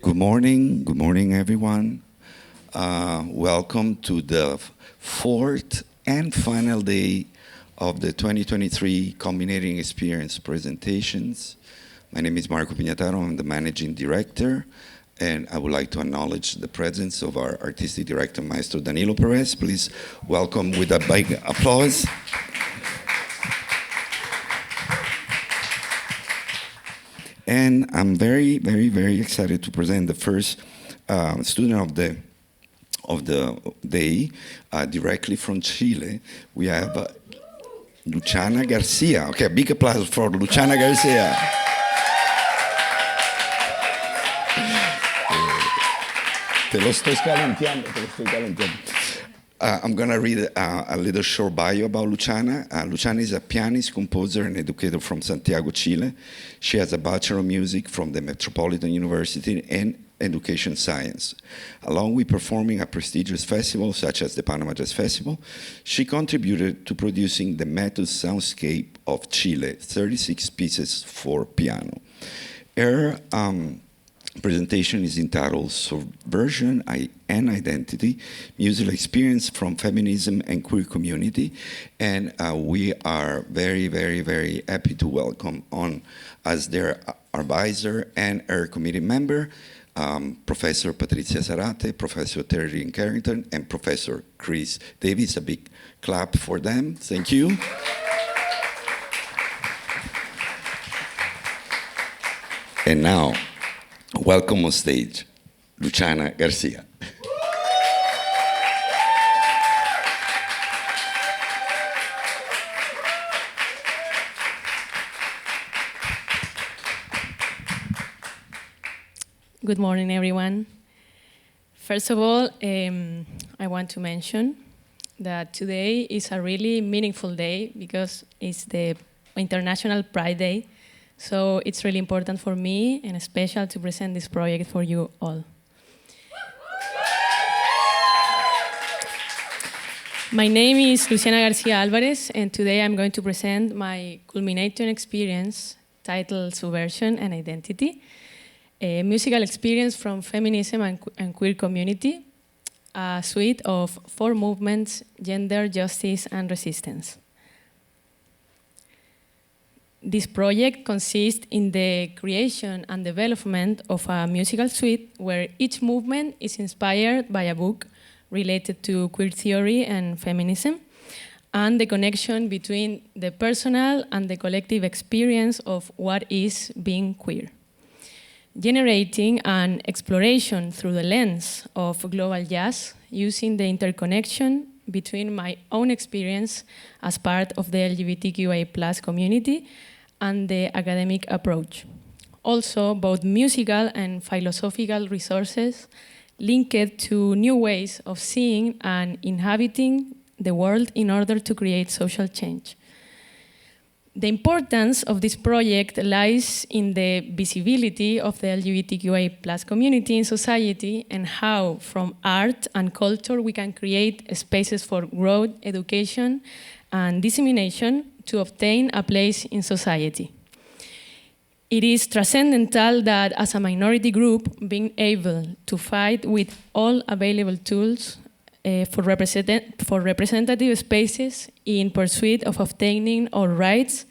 Good morning, everyone. Welcome to the fourth and final day of the 2023 Culminating Experience presentations. My name is Marco Pignataro, I'm the Managing Director, and I would like to acknowledge the presence of our Artistic Director, Maestro Danilo Perez. Please welcome with a big applause. And I'm very, very, very excited to present the first student of the day directly from Chile. We have Luciana Garcia. Okay, a big applause for Luciana Garcia. Te lo estoy calentando. I'm going to read a little short bio about Luciana. Luciana is a pianist, composer, and educator from Santiago, Chile. She has a Bachelor of Music from the Metropolitan University in Education Science. Along with performing at prestigious festivals such as the Panama Jazz Festival, she contributed to producing the Method Soundscape of Chile, 36 pieces for piano. Her presentation is entitled Subversion and Identity, Musical Experience from Feminism and Queer Community. And we are very, very, very happy to welcome on as their advisor and her committee member, Professor Patricia Zarate, Professor Terry Carrington, and Professor Chris Davis. A big clap for them. Thank you. And now, welcome on stage, Luciana Garcia. Good morning, everyone. First of all, I want to mention that today is a really meaningful day because it's the International Pride Day. So it's really important for me and special to present this project for you all. My name is Luciana Garcia Alvarez, and today I'm going to present my culminating experience titled Subversion and Identity, a musical experience from feminism and queer community, a suite of 4 movements: gender, justice, and resistance. This project consists in the creation and development of a musical suite where each movement is inspired by a book related to queer theory and feminism, and the connection between the personal and the collective experience of what is being queer, generating an exploration through the lens of global jazz, using the interconnection between my own experience as part of the LGBTQIA+ community and the academic approach. Also, both musical and philosophical resources linked to new ways of seeing and inhabiting the world in order to create social change. The importance of this project lies in the visibility of the LGBTQIA+ community in society and how, from art and culture, we can create spaces for growth, education, and dissemination to obtain a place in society. It is transcendental that as a minority group, being able to fight with all available tools for representative spaces in pursuit of obtaining our rights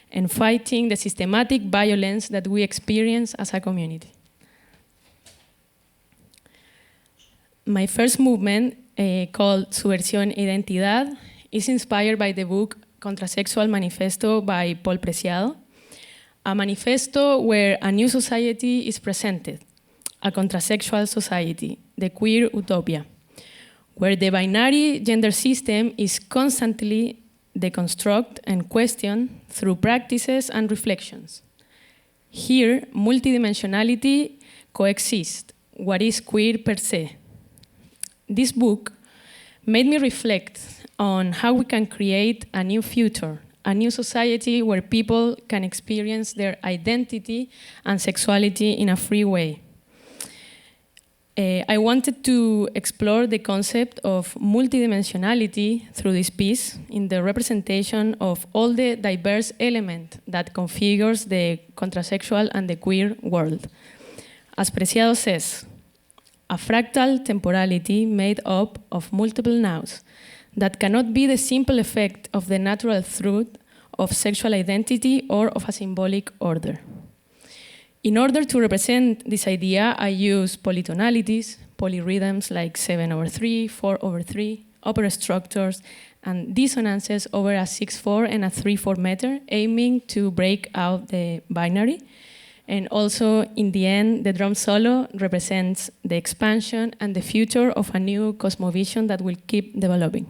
and fighting the systematic violence that we experience as a community. My first movement, called Subversion Identidad, is inspired by the book Contrasexual Manifesto by Paul Preciado, a manifesto where a new society is presented, a contrasexual society, the queer utopia, where the binary gender system is constantly deconstructed and questioned through practices and reflections. Here, multidimensionality coexists, what is queer per se. This book made me reflect on how we can create a new future, a new society where people can experience their identity and sexuality in a free way. I wanted to explore the concept of multidimensionality through this piece in the representation of all the diverse elements that configures the contrasexual and the queer world, As Preciado says, a fractal temporality made up of multiple nows that cannot be the simple effect of the natural truth of sexual identity or of a symbolic order. In order to represent this idea, I use polytonalities, polyrhythms like 7/3, 4/3, opera structures, and dissonances over a 6/4 and a 3/4 meter, aiming to break out the binary. And also, in the end, the drum solo represents the expansion and the future of a new cosmovision that will keep developing.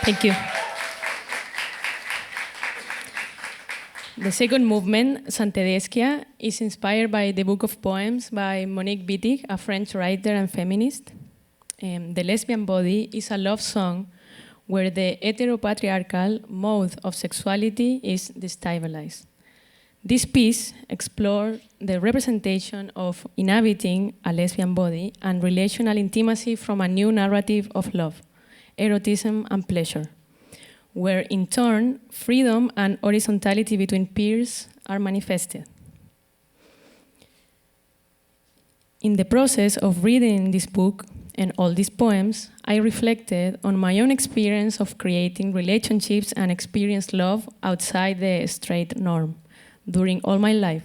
Thank you. The second movement, Sant'Edeschia, is inspired by the book of poems by Monique Wittig, a French writer and feminist. The Lesbian Body is a love song where the heteropatriarchal mode of sexuality is destabilized. This piece explores the representation of inhabiting a lesbian body and relational intimacy from a new narrative of love, erotism, and pleasure, where in turn, freedom and horizontality between peers are manifested. In the process of reading this book and all these poems, I reflected on my own experience of creating relationships and experienced love outside the straight norm during all my life.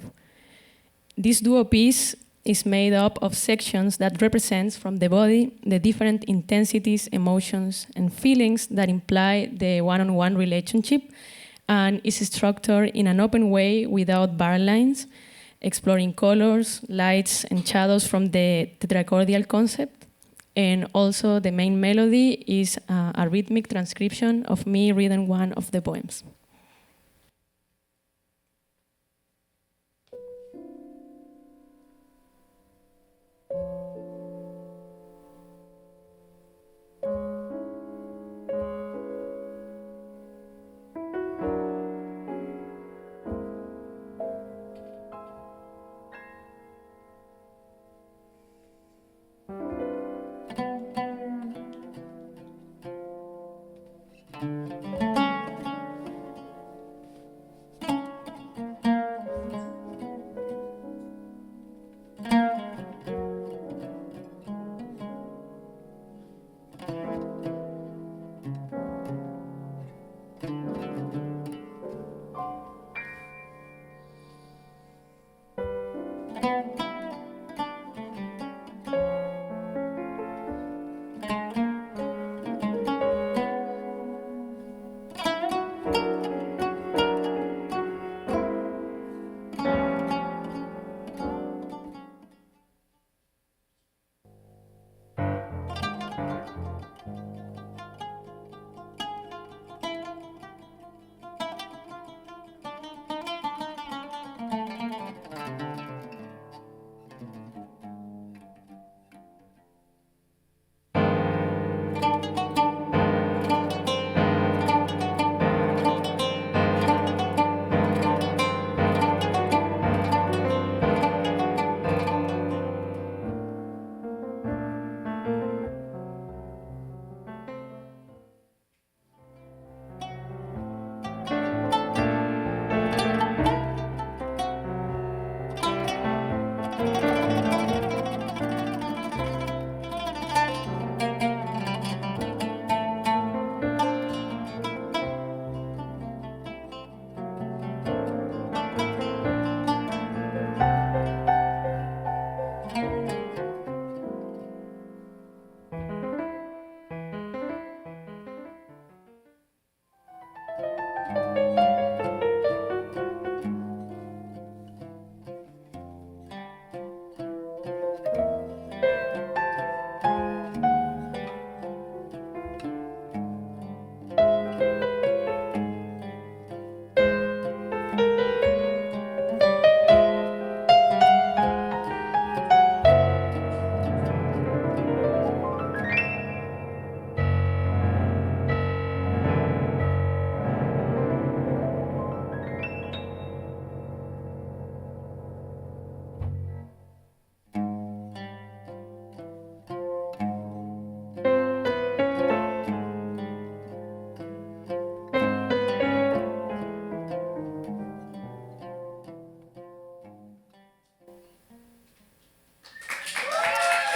This duo piece is made up of sections that represents from the body the different intensities, emotions, and feelings that imply the one-on-one relationship, and is structured in an open way without bar lines, exploring colors, lights, and shadows from the tetrachordial concept. And also the main melody is a rhythmic transcription of me reading one of the poems.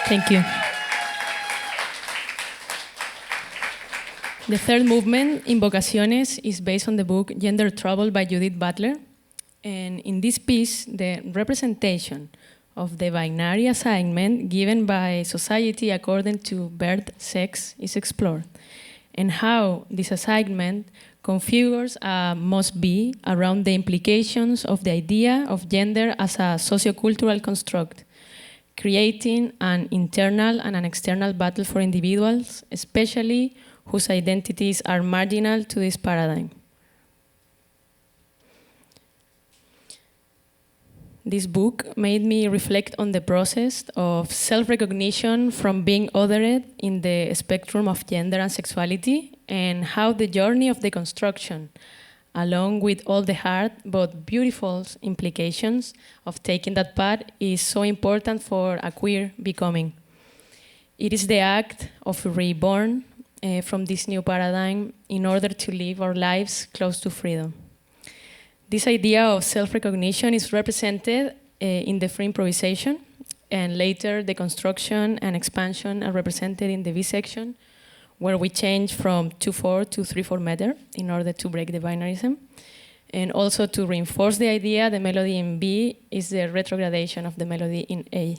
Thank you. The third movement, Invocaciones, is based on the book Gender Trouble by Judith Butler. And in this piece, the representation of the binary assignment given by society according to birth sex is explored, and how this assignment configures a must-be around the implications of the idea of gender as a sociocultural construct, creating an internal and an external battle for individuals, especially whose identities are marginal to this paradigm. This book made me reflect on the process of self-recognition from being othered in the spectrum of gender and sexuality, and how the journey of deconstruction, along with all the hard but beautiful implications of taking that path, is so important for a queer becoming. It is the act of reborn from this new paradigm in order to live our lives close to freedom. This idea of self-recognition is represented in the free improvisation, and later the construction and expansion are represented in the B section, where we change from 2/4 to 3/4 meter in order to break the binarism. And also to reinforce the idea, the melody in B is the retrogradation of the melody in A.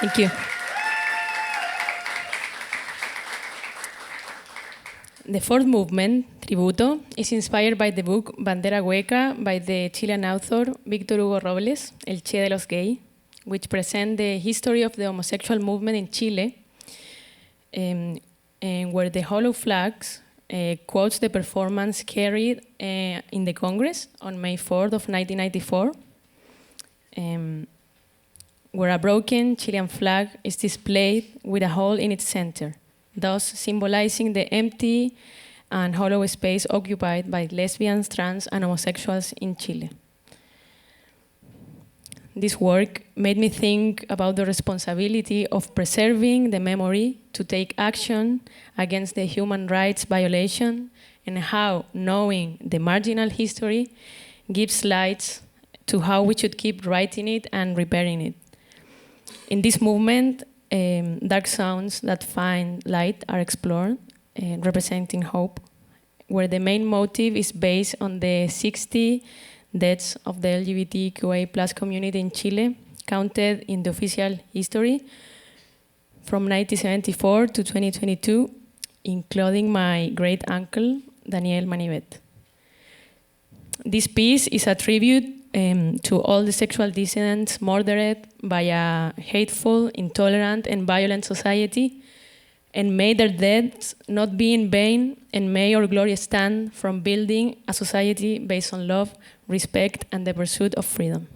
Thank you. The fourth movement, Tributo, is inspired by the book Bandera Hueca by the Chilean author Víctor Hugo Robles, El Che de los Gay, which presents the history of the homosexual movement in Chile, and where the hollow flags quotes the performance carried in the Congress on May 4th of 1994, where a broken Chilean flag is displayed with a hole in its center, thus symbolizing the empty and hollow space occupied by lesbians, trans, and homosexuals in Chile. This work made me think about the responsibility of preserving the memory to take action against the human rights violation, and how knowing the marginal history gives light to how we should keep writing it and repairing it. In this movement, dark sounds that find light are explored, representing hope, where the main motive is based on the 60 deaths of the LGBTQA+ community in Chile, counted in the official history from 1974 to 2022, including my great uncle, Daniel Manivet. This piece is a tribute to all the sexual dissidents murdered by a hateful, intolerant, and violent society, and may their deaths not be in vain, and may our glory stand from building a society based on love, respect, and the pursuit of freedom.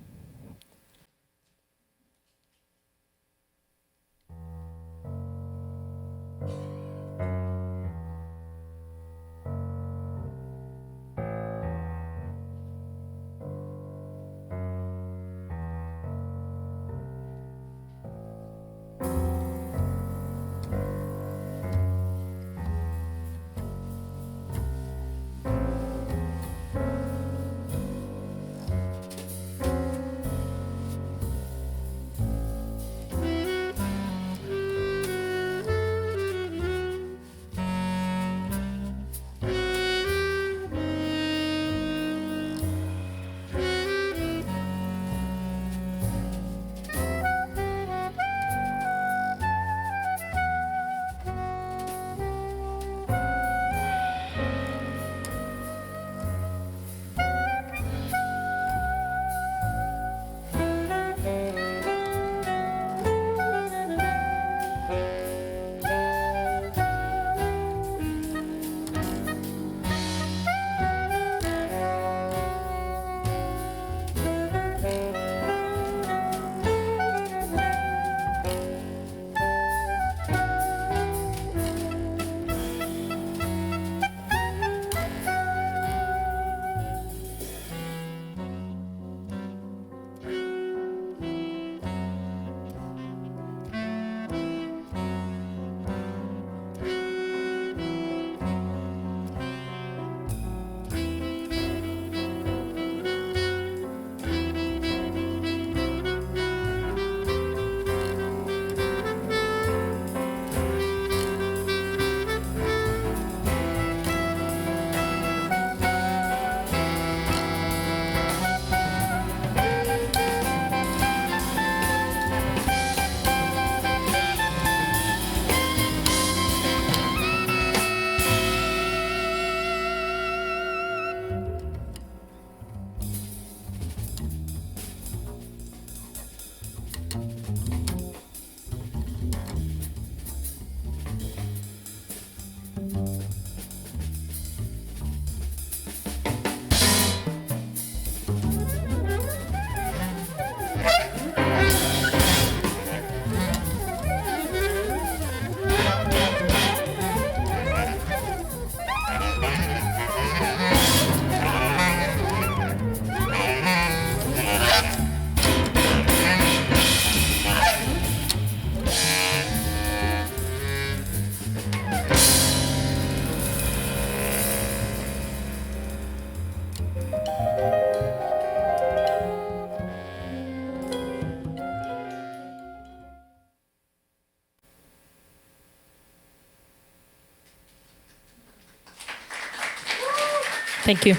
Thank you.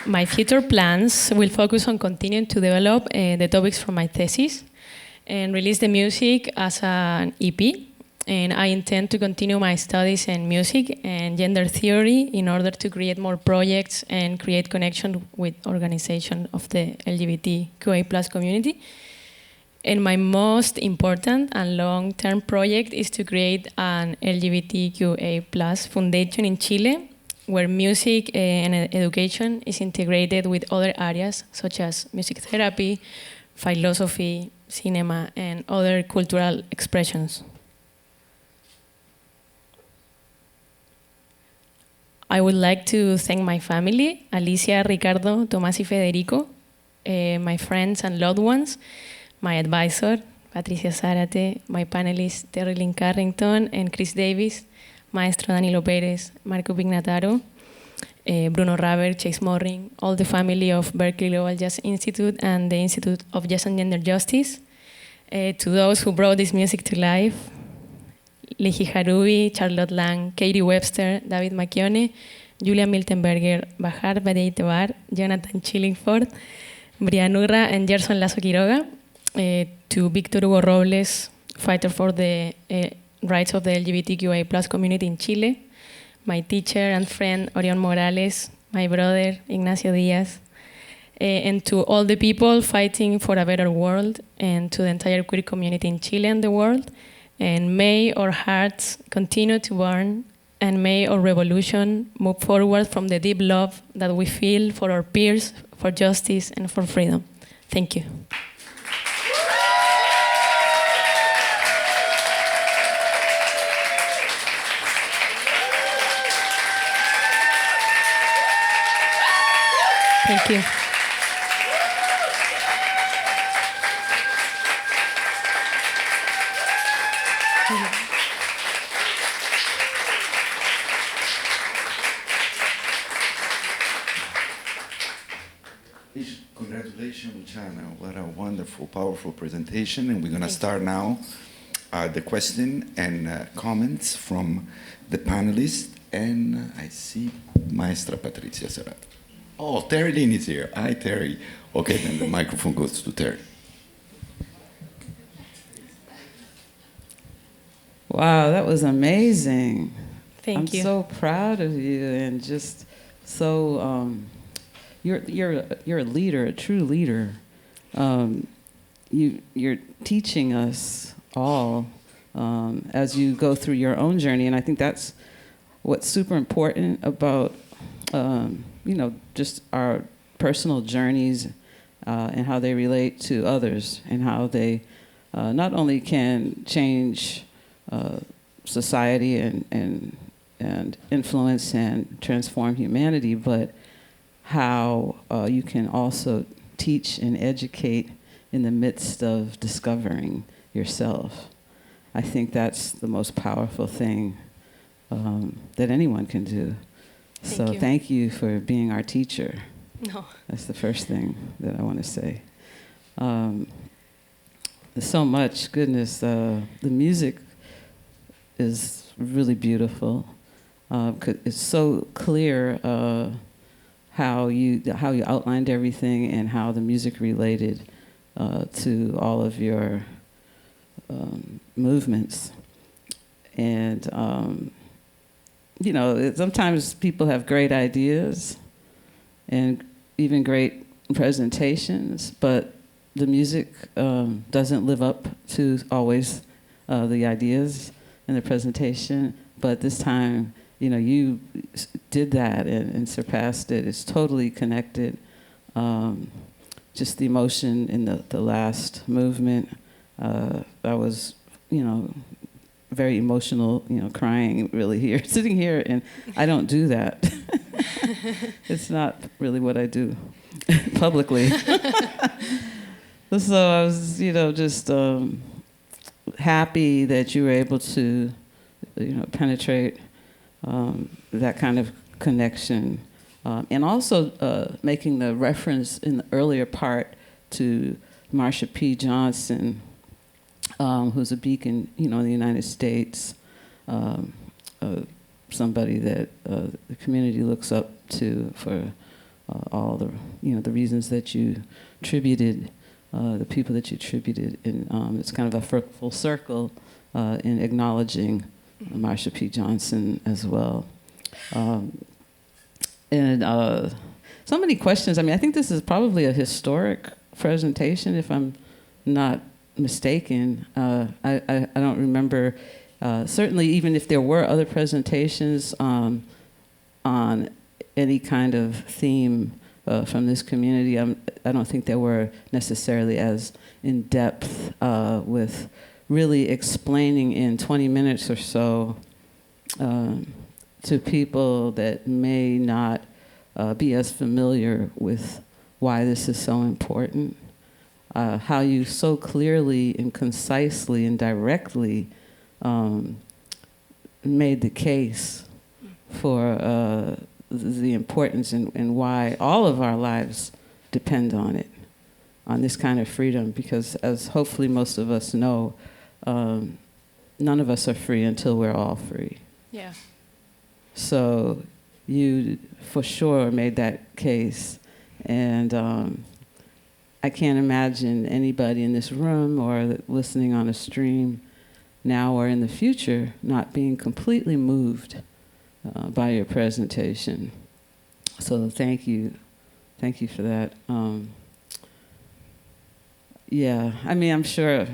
My future plans will focus on continuing to develop the topics from my thesis and release the music as an EP. And I intend to continue my studies in music and gender theory in order to create more projects and create connection with organization of the LGBTQA+ community. And my most important and long-term project is to create an LGBTQA+ foundation in Chile, where music and education is integrated with other areas such as music therapy, philosophy, cinema, and other cultural expressions. I would like to thank my family, Alicia, Ricardo, Tomás y Federico, my friends and loved ones, my advisor, Patricia Zárate, my panelists, Terry Lynn Carrington and Chris Davis, Maestro Danilo Pérez, Marco Pignataro, Bruno Raber, Chase Morring, all the family of Berklee Global Jazz Institute and the Institute of Jazz and Gender Justice, to those who brought this music to life, Lehi Harubi, Charlotte Lang, Katie Webster, David Macchione, Julia Miltenberger, Bahar Badeitebar, Jonathan Chillingford, Brian Urra, and Gerson Lazo Quiroga, to Victor Hugo Robles, fighter for the rights of the LGBTQIA+ community in Chile, my teacher and friend Orion Morales, my brother Ignacio Diaz, and to all the people fighting for a better world, and to the entire queer community in Chile and the world. And may our hearts continue to burn, and may our revolution move forward from the deep love that we feel for our peers, for justice, and for freedom. Thank you. Thank you. Congratulations, Luciana. What a wonderful, powerful presentation. And we're going to start now the question and comments from the panelists. And I see Maestra Patricia Serrat. Oh, Terry Lynn is here. Hi, Terry. Okay, then the microphone goes to Terry. Wow, that was amazing. Thank you. I'm so proud of you, and just so you're a leader, a true leader. You're teaching us all as you go through your own journey, and I think that's what's super important about just our personal journeys and how they relate to others, and how they not only can change society and influence and transform humanity, but how you can also teach and educate in the midst of discovering yourself. I think that's the most powerful thing that anyone can do. Thank you for being our teacher. No. That's the first thing that I want to say. There's so much goodness. The music is really beautiful. It's so clear how you outlined everything, and how the music related to all of your movements. And sometimes people have great ideas and even great presentations, but the music doesn't live up to always the ideas in the presentation. But this time, you did that and surpassed it. It's totally connected. Just the emotion in the last movement. I was, very emotional, crying really here, sitting here, and I don't do that. It's not really what I do publicly. So I was, just happy that you were able to, penetrate that kind of connection. And also making the reference in the earlier part to Marsha P. Johnson, who's a beacon, in the United States, somebody that the community looks up to for all the, the reasons that you attributed, the people that you attributed. And it's kind of a full circle in acknowledging Marsha P. Johnson as well. And so many questions. I think this is probably a historic presentation, if I'm not mistaken. I don't remember, certainly even if there were other presentations on any kind of theme from this community, I don't think they were necessarily as in depth with really explaining in 20 minutes or so to people that may not be as familiar with why this is so important. How you so clearly and concisely and directly made the case for the importance and why all of our lives depend on it, on this kind of freedom, because as hopefully most of us know, none of us are free until we're all free. Yeah. So you for sure made that case, and I can't imagine anybody in this room or listening on a stream now or in the future not being completely moved by your presentation. So thank you for that. Yeah, I mean, I'm sure.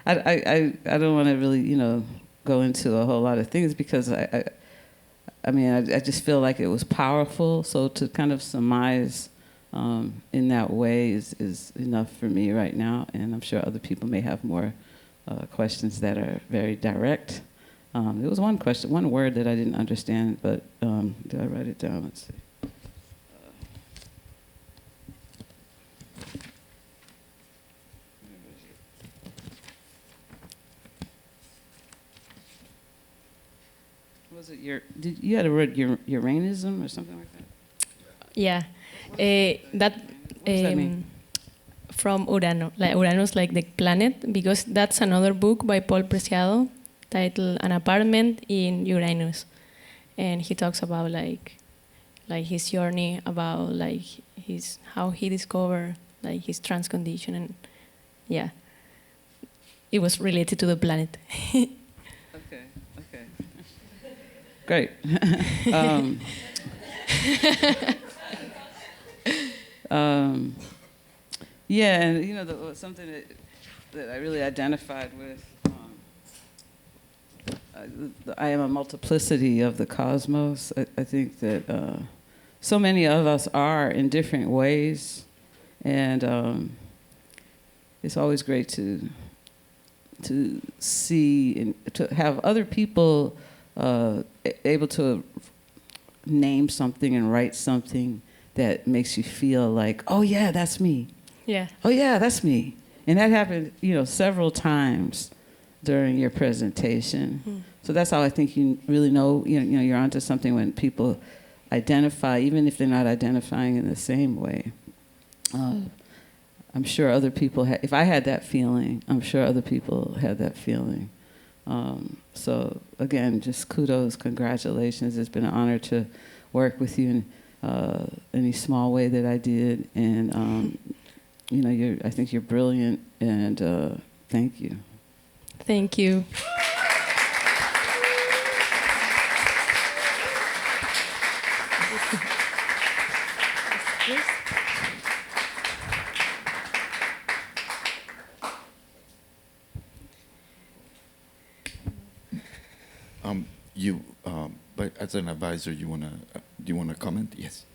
I don't want to really, go into a whole lot of things because I just feel like it was powerful. So to kind of surmise in that way is enough for me right now, and I'm sure other people may have more questions that are very direct. There was one word that I didn't understand, but did I write it down? Let's see. Was it you had a word Uranism or something like that? Yeah, that, What does that mean? From Urano, like Uranus, like the planet, because that's another book by Paul Preciado titled "An Apartment in Uranus," and he talks about like his journey, about like how he discovered like his trans condition, and yeah, it was related to the planet. Okay. Great. Yeah, and something that I really identified with. I am a multiplicity of the cosmos. I think that so many of us are in different ways, and it's always great to see and to have other people able to name something and write something that makes you feel like, oh yeah, that's me. Yeah. Oh yeah, that's me. And that happened, several times during your presentation. Mm. So that's how I think you really know, you're onto something when people identify, even if they're not identifying in the same way. I'm sure other people if I had that feeling, I'm sure other people had that feeling. So again, just kudos, congratulations. It's been an honor to work with you in any small way that I did, and I think you're brilliant, and thank you. Thank you. But as an advisor, do you wanna comment? Yes.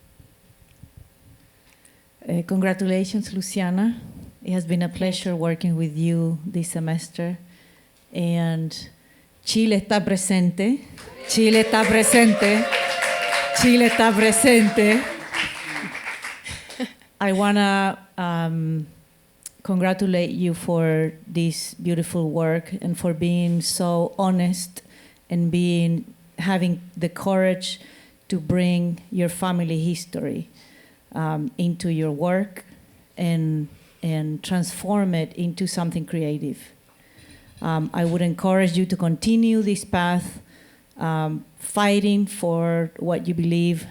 Congratulations, Luciana. It has been a pleasure working with you this semester. And Chile está presente. Chile está presente. Chile está presente. I want to congratulate you for this beautiful work and for being so honest and having the courage to bring your family history into your work and transform it into something creative. I would encourage you to continue this path, fighting for what you believe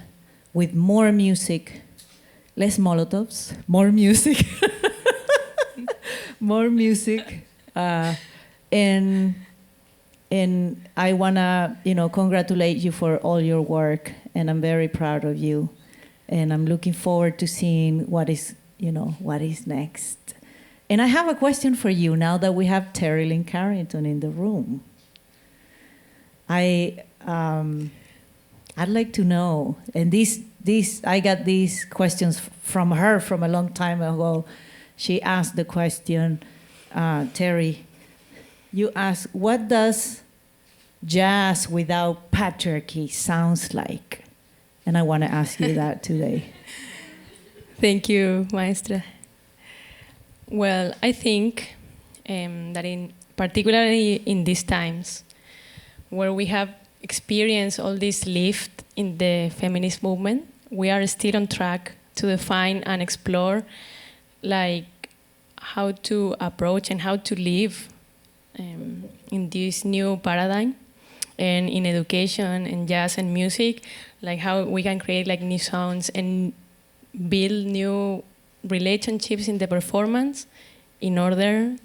with more music, less Molotovs, more music, more music, and I wanna, congratulate you for all your work, and I'm very proud of you, and I'm looking forward to seeing what is next. And I have a question for you now that we have Terry Lynn Carrington in the room. I'd like to know, and I got these questions from her from a long time ago. She asked the question, Terry, you asked, what does jazz without patriarchy sounds like? And I want to ask you that today. Thank you, Maestra. Well, I think that particularly in these times, where we have experienced all this lift in the feminist movement, we are still on track to define and explore like how to approach and how to live in this new paradigm, and in education and jazz and music, like how we can create like new sounds and build new relationships in the performance in order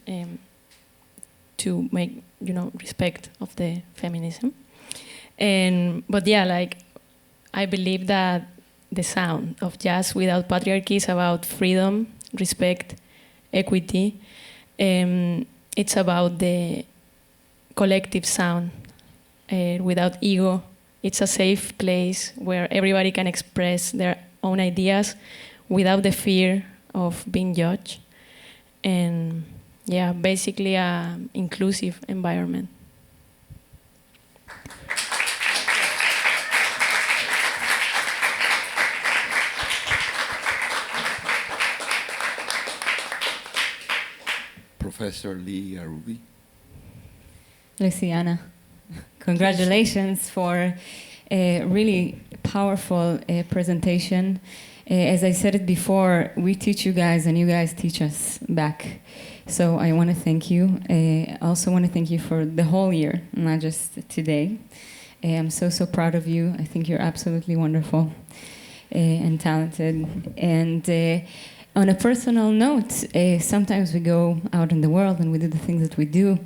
to make, respect of the feminism. But yeah, like I believe that the sound of jazz without patriarchy is about freedom, respect, equity. It's about the collective sound without ego. It's a safe place where everybody can express their own ideas without the fear of being judged. And yeah, basically an inclusive environment. Professor Lee Arubi. Luciana, congratulations for a really powerful presentation. As I said it before, we teach you guys and you guys teach us back. So I want to thank you. I also want to thank you for the whole year, not just today. I'm so proud of you. I think you're absolutely wonderful and talented. And on a personal note, sometimes we go out in the world and we do the things that we do,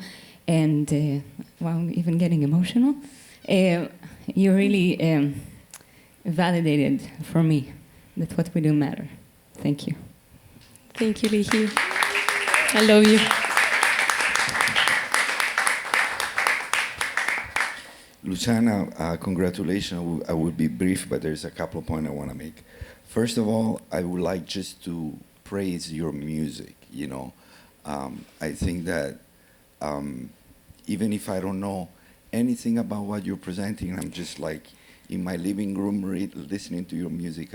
and well, even getting emotional. You really validated for me that what we do matter. Thank you. Thank you, Lihi. I love you. Luciana, congratulations. I will be brief, but there's a couple of points I want to make. First of all, I would like just to praise your music, I think that even if I don't know anything about what you're presenting, I'm just like in my living room listening to your music,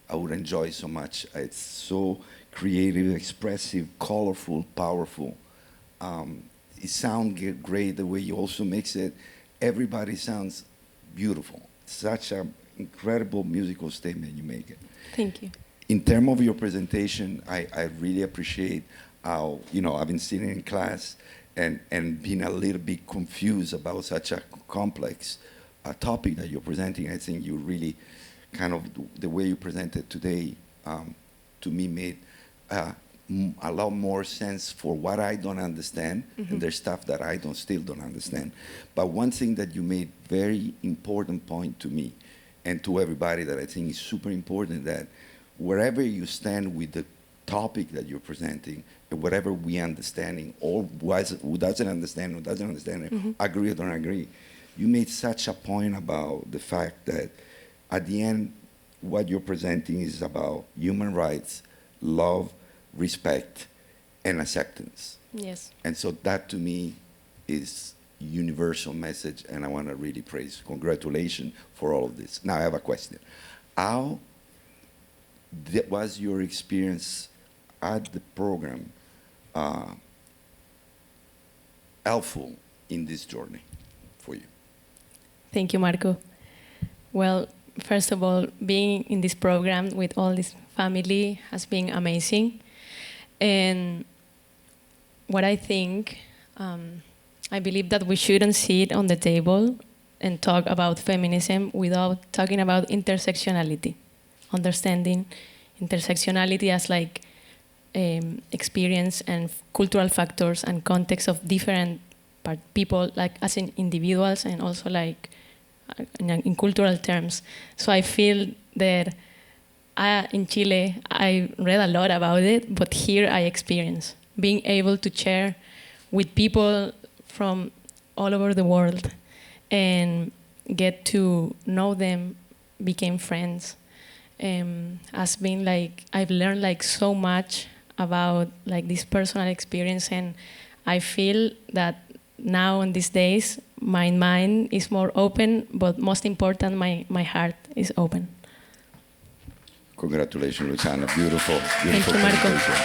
I would enjoy so much. It's so creative, expressive, colorful, powerful. It sounds great the way you also mix it. Everybody sounds beautiful. Such an incredible musical statement you make it. Thank you. In terms of your presentation, I really appreciate how, I've been sitting in class and being a little bit confused about such a complex topic that you're presenting. I think you really kind of, the way you presented today, to me made a lot more sense for what I don't understand, and there's stuff that I still don't understand. But one thing that you made very important point to me and to everybody that I think is super important, that wherever you stand with the topic that you're presenting, and whatever we understanding, or who doesn't understand, it, agree or don't agree, you made such a point about the fact that at the end, what you're presenting is about human rights, love, respect, and acceptance. Yes. And so that to me is universal message, and I want to really praise. Congratulations for all of this. Now I have a question. How was your experience at the program helpful in this journey for you? Thank you, Marco. Well, first of all, being in this program with all this family has been amazing. And what I think, I believe that we shouldn't sit on the table and talk about feminism without talking about intersectionality, understanding intersectionality as like experience and cultural factors and context of different people, like as in individuals and also like in cultural terms. So I feel that in Chile, I read a lot about it, but here I experience being able to share with people from all over the world and get to know them, became friends. Has been like, I've learned like so much about like this personal experience, and I feel that now in these days my mind is more open, but most important, my heart is open. Congratulations, Luciana. Beautiful, Thank beautiful you, Marco. presentation.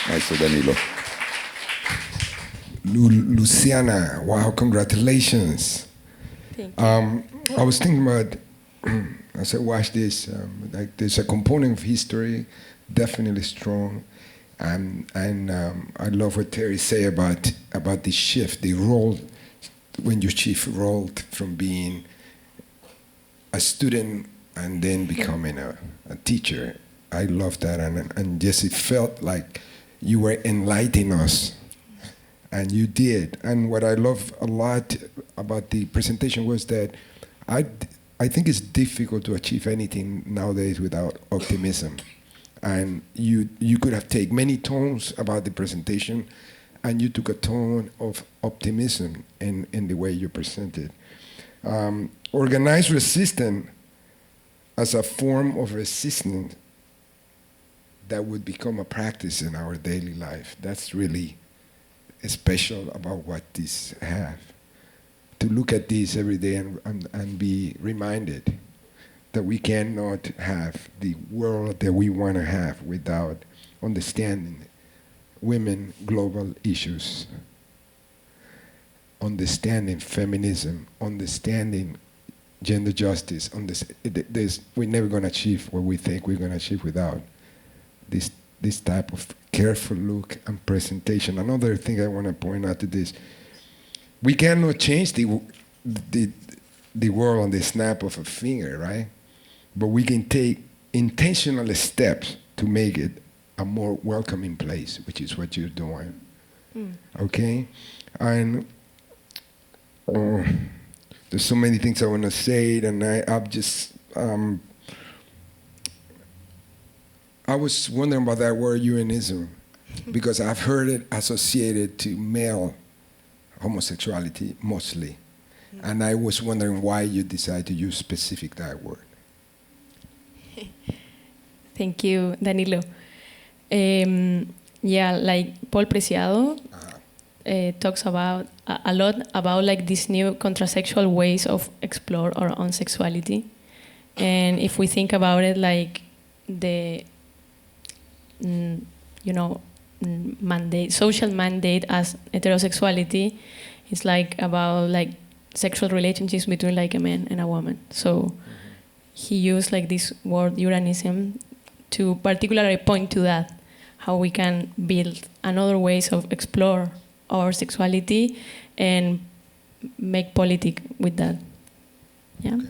Maestro Danilo. Luciana, wow, congratulations. Thank you. I was thinking about, as I watched this, like there's a component of history, definitely strong, and I love what Terry say about the shift, the role, when your chief rolled from being a student and then becoming a teacher. I love that, and just it felt like you were enlightening us. And you did. And what I love a lot about the presentation was that I think it's difficult to achieve anything nowadays without optimism. And you could have taken many tones about the presentation, and you took a tone of optimism in the way you presented. Organized resistance as a form of resistance that would become a practice in our daily life. That's really special about what this have. To look at this every day and be reminded that we cannot have the world that we want to have without understanding women global issues, understanding feminism, understanding gender justice. We're never going to achieve what we think we're going to achieve without this type of careful look and presentation. Another thing I want to point out to this, we cannot change the world on the snap of a finger, right? But we can take intentional steps to make it a more welcoming place, which is what you're doing. Okay? And there's so many things I want to say, and I'm just, I was wondering about that word eugenism, because I've heard it associated to male homosexuality mostly. And I was wondering why you decided to use specific that word. Thank you, Danilo. Yeah, like Paul Preciado talks about a lot about like these new contrasexual ways of explore our own sexuality. And if we think about it, like the mandate, social mandate as heterosexuality is like about like sexual relationships between like a man and a woman. So he used like this word Uranism to particularly point to that, how we can build another ways of explore our sexuality and make politics with that. Yeah. Okay.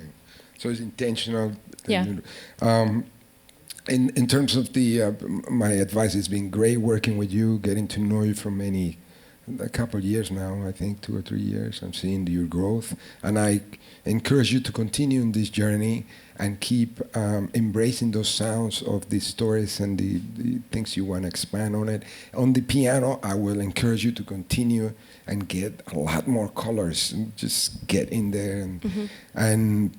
So it's intentional. Yeah. In terms of my advice has been great working with you, getting to know you for a couple of years now, I think 2 or 3 years. I'm seeing your growth. And I encourage you to continue in this journey and keep embracing those sounds of the stories and the things you want to expand on it. On the piano, I will encourage you to continue and get a lot more colors. Just get in there and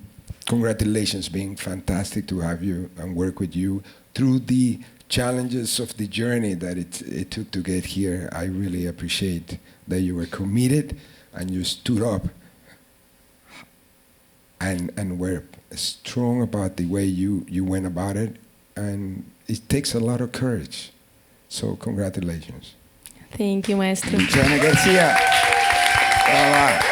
congratulations, being fantastic to have you and work with you through the challenges of the journey that it took to get here. I really appreciate that you were committed and you stood up and were strong about the way you went about it. And it takes a lot of courage. So congratulations. Thank you, Maestro. Luciana Garcia. Brava.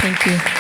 Thank you.